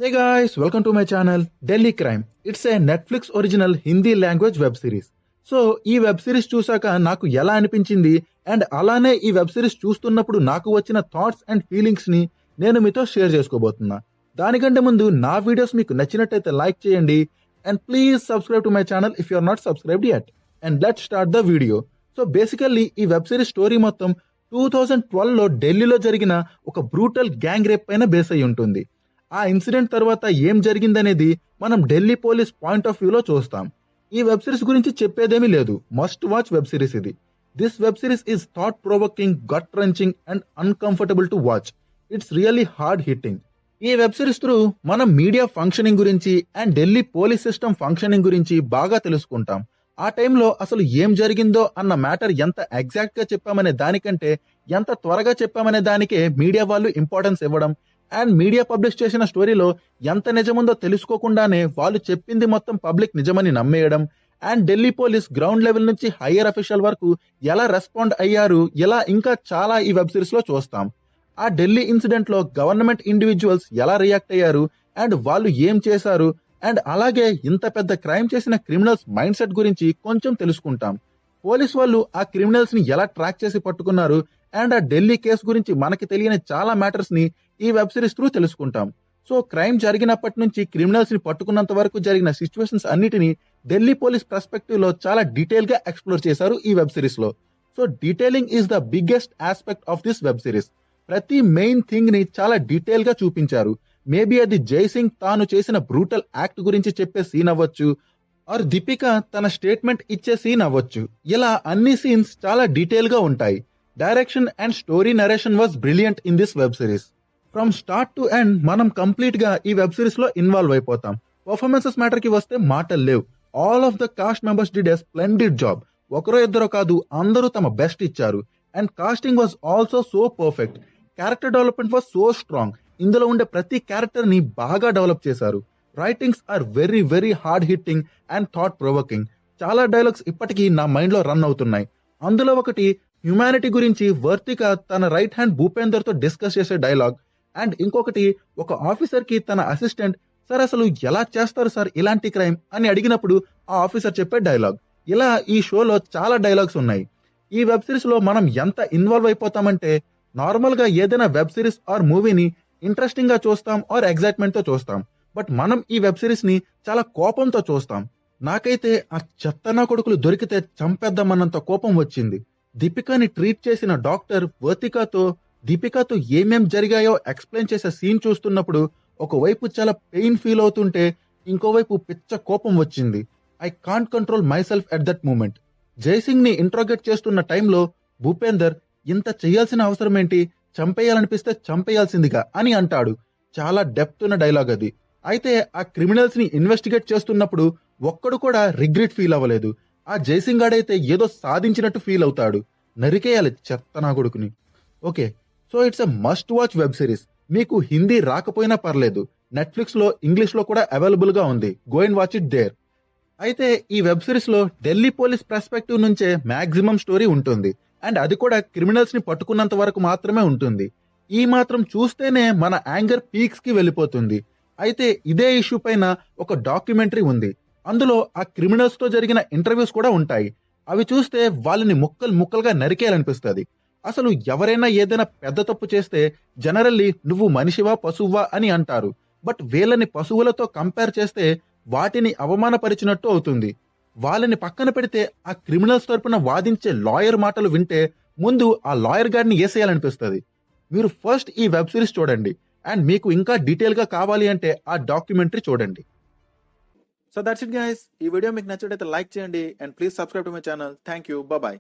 Hey guys, welcome to my channel Delhi Crime. It's a Netflix original Hindi language web series. So ఈ web series చూసాక నాకు ఎలా అనిపించింది and అలానే ఈ వెబ్ సిరీస్ చూస్తున్నప్పుడు నాకు వచ్చిన థాట్స్ అండ్ ఫీలింగ్స్ ని నేను మీతో షేర్ చేసుకోబోతున్నా. దానికంటే ముందు నా వీడియోస్ మీకు నచ్చినట్టయితే లైక్ చేయండి and please subscribe to my channel if you are not subscribed yet. And let's start the video. So basically ఈ వెబ్ సిరీస్ స్టోరీ మొత్తం 2012లో ఢిల్లీలో జరిగిన ఒక బ్రూటల్ గ్యాంగ్ రేప్ పైన బేస్ అయి ఉంటుంది. ఆ ఇన్సిడెంట్ తర్వాత ఏం జరిగిందనేది మనం ఢిల్లీ పోలీస్ పాయింట్ ఆఫ్ వ్యూలో చూస్తాం. ఈ వెబ్ సిరీస్ గురించి చెప్పేదేమీ లేదు, మస్ట్ వాచ్ వెబ్ సిరీస్ ఇది. This web series is thought provoking, gut wrenching and uncomfortable to watch. It's really hard hitting. ఈ వెబ్ సిరీస్ త్రూ మనం మీడియా ఫంక్షనింగ్ గురించి and Delhi police system functioning గురించి బాగా తెలుసుకుంటాం. ఆ టైంలో అసలు ఏం జరిగిందో అన్న మ్యాటర్ ఎంత ఎగ్జాక్ట్ గా చెప్పామనే దానికంటే ఎంత త్వరగా చెప్పామనే దానికే మీడియా వాళ్ళు ఇంపార్టెన్స్ ఇవ్వడం అండ్ మీడియా పబ్లిష్ చేసిన స్టోరీలో ఎంత నిజముందో తెలుసుకోకుండానే వాళ్ళు చెప్పింది మొత్తం పబ్లిక్ నిజమని నమ్మేయడం and Delhi police ground level నుంచి హయ్యర్ అఫీషియల్ వరకు ఎలా రెస్పాండ్ అయ్యారు, ఇలా ఇంకా చాలా ఈ వెబ్ సిరీస్ లో చూస్తాం. ఆ ఢిల్లీ ఇన్సిడెంట్ లో గవర్నమెంట్ ఇండివిజువల్స్ ఎలా రియాక్ట్ అయ్యారు అండ్ వాళ్ళు ఏం చేశారు అండ్ అలాగే ఇంత పెద్ద క్రైమ్ చేసిన క్రిమినల్స్ మైండ్ సెట్ గురించి కొంచెం తెలుసుకుంటాం. పోలీస్ వాళ్ళు ఆ క్రిమినల్స్ ని ఎలా ట్రాక్ చేసి పట్టుకున్నారు అండ్ ఆ ఢిల్లీ కేసు గురించి మనకి తెలియని చాలా మ్యాటర్స్ ని ఈ వెబ్ సిరీస్ త్రూ తెలుసుకుంటాం. సో క్రైమ్ జరిగినప్పటి నుంచి క్రిమినల్స్ ని పట్టుకున్నంత వరకు జరిగిన సిచ్యువేషన్స్ అన్నిటిని ఢిల్లీ పోలీస్ పర్స్పెక్టివ్ లో చాలా డీటెయిల్ గా ఎక్స్ప్లోర్ చేశారు ఈ వెబ్ సిరీస్ లో. So detailing is the biggest aspect of this web series. ప్రతి మెయిన్ థింగ్ ని చాలా డీటెయిల్ గా చూపించారు. మేబీ అది జైసింగ్ తాను చేసిన బ్రూటల్ యాక్ట్ గురించి చెప్పే సీన్ అవ్వచ్చు, ఆర్ దీపిక తన స్టేట్మెంట్ ఇచ్చే సీన్ అవ్వచ్చు. ఇలా అన్ని సీన్స్ చాలా డీటెయిల్ గా ఉంటాయి. Direction and story narration was brilliant in this web series. From start to end మనం కంప్లీట్ గా ఈ వెబ్ సిరీస్ లో ఇన్వాల్వ్ అయిపోతాం. పర్ఫార్మెన్సెస్ మ్యాటర్ కి వస్తే మాటలు లేవు. All of the cast members did a splendid job. ఒకరో ఇద్దరో కాదు, అందరూ తమ బెస్ట్ ఇచ్చారు. And casting was also so perfect. Character development was so strong. ఇందులో ఉండే ప్రతి క్యారెక్టర్ ని బాగా డెవలప్ చేశారు. Writings are very very hard hitting and thought provoking. చాలా డైలాగ్స్ ఇప్పటికీ నా మైండ్ లో రన్ అవుతున్నాయి. అందులో ఒకటి హ్యుమానిటీ గురించి వర్తిక తన రైట్ హ్యాండ్ భూపేందర్ తో డిస్కస్ చేసే డైలాగ్ అండ్ ఇంకొకటి ఒక ఆఫీసర్ కి తన అసిస్టెంట్ సార్ అసలు ఎలా చేస్తారు సార్ ఇలాంటి క్రైమ్ అని అడిగినప్పుడు ఆ ఆఫీసర్ చెప్పే డైలాగ్. ఇలా ఈ షోలో చాలా డైలాగ్స్ ఉన్నాయి. ఈ వెబ్ సిరీస్ లో మనం ఎంత ఇన్వాల్వ్ అయిపోతామంటే నార్మల్ గా ఏదైనా వెబ్ సిరీస్ ఆర్ మూవీని ఇంట్రెస్టింగ్ గా చూస్తాం ఆర్ ఎగ్జైట్మెంట్ తో చూస్తాం. బట్ మనం ఈ వెబ్ సిరీస్ ని చాలా కోపంతో చూస్తాం. నాకైతే ఆ చెత్తనా కొడుకులు దొరికితే చంపేద్దామన్నంత కోపం వచ్చింది. దీపికాని ట్రీట్ చేసిన డాక్టర్ దీపికాతో ఏమేం జరిగాయో ఎక్స్ప్లెయిన్ చేసే సీన్ చూస్తున్నప్పుడు ఒకవైపు చాలా పెయిన్ ఫీల్ అవుతుంటే ఇంకోవైపు పిచ్చ కోపం వచ్చింది. I can't control myself at that moment. Jaisingh ని ఇంట్రోగేట్ చేస్తున్న టైంలో భూపేందర్ ఇంత చేయాల్సిన అవసరం ఏంటి, చంపేయాలనిపిస్తే చంపేయాల్సిందిగా అని అంటాడు. చాలా డెప్త్ ఉన్న డైలాగ్ అది. అయితే ఆ క్రిమినల్స్ ని ఇన్వెస్టిగేట్ చేస్తున్నప్పుడు ఒక్కడు కూడా రిగ్రెట్ ఫీల్ అవ్వలేదు. ఆ జైసింగ్ గాడైతే ఏదో సాధించినట్టు ఫీల్ అవుతాడు. నరికేయాలి చెత్తనా కొడుకుని. Okay, so it's a must watch web series. మీకు హిందీ రాకపోయినా పర్లేదు, నెట్ఫ్లిక్స్ లో ఇంగ్లీష్ లో కూడా అవైలబుల్ గా ఉంది. Go and watch it there. అయితే ఈ వెబ్ సిరీస్ లో ఢిల్లీ పోలీస్ పర్స్పెక్టివ్ నుంచే మాక్సిమం స్టోరీ ఉంటుంది అండ్ అది కూడా క్రిమినల్స్ ని పట్టుకున్నంత వరకు మాత్రమే ఉంటుంది. ఈ మాత్రం చూస్తేనే మన యాంగర్ పీక్స్ కి వెళ్ళిపోతుంది. అయితే ఇదే ఇష్యూ పైన ఒక డాక్యుమెంటరీ ఉంది. అందులో ఆ క్రిమినల్స్ తో జరిగిన ఇంటర్వ్యూస్ కూడా ఉంటాయి. అవి చూస్తే వాళ్ళని ముక్కలు ముక్కలుగా నరికేయాలనిపిస్తుంది. అసలు ఎవరైనా ఏదైనా పెద్ద తప్పు చేస్తే జనరల్లీ నువ్వు మనిషివా పశువా అని అంటారు. బట్ వీళ్ళని పశువులతో కంపేర్ చేస్తే వాటిని అవమానపరిచినట్టు అవుతుంది. వాళ్ళని పక్కన పెడితే ఆ క్రిమినల్స్ తరపున వాదించే లాయర్ మాటలు వింటే ముందు ఆ లాయర్ గారిని ఏసేయాలనిపిస్తుంది. మీరు ఫస్ట్ ఈ వెబ్ సిరీస్ చూడండి అండ్ మీకు ఇంకా డీటెయిల్ గా కావాలి అంటే ఆ డాక్యుమెంటరీ చూడండి. So that's it guys. ఈ వీడియో మీకు నచ్చినట్లయితే లైక్ చేయండి and please subscribe to my channel. Thank you. Bye.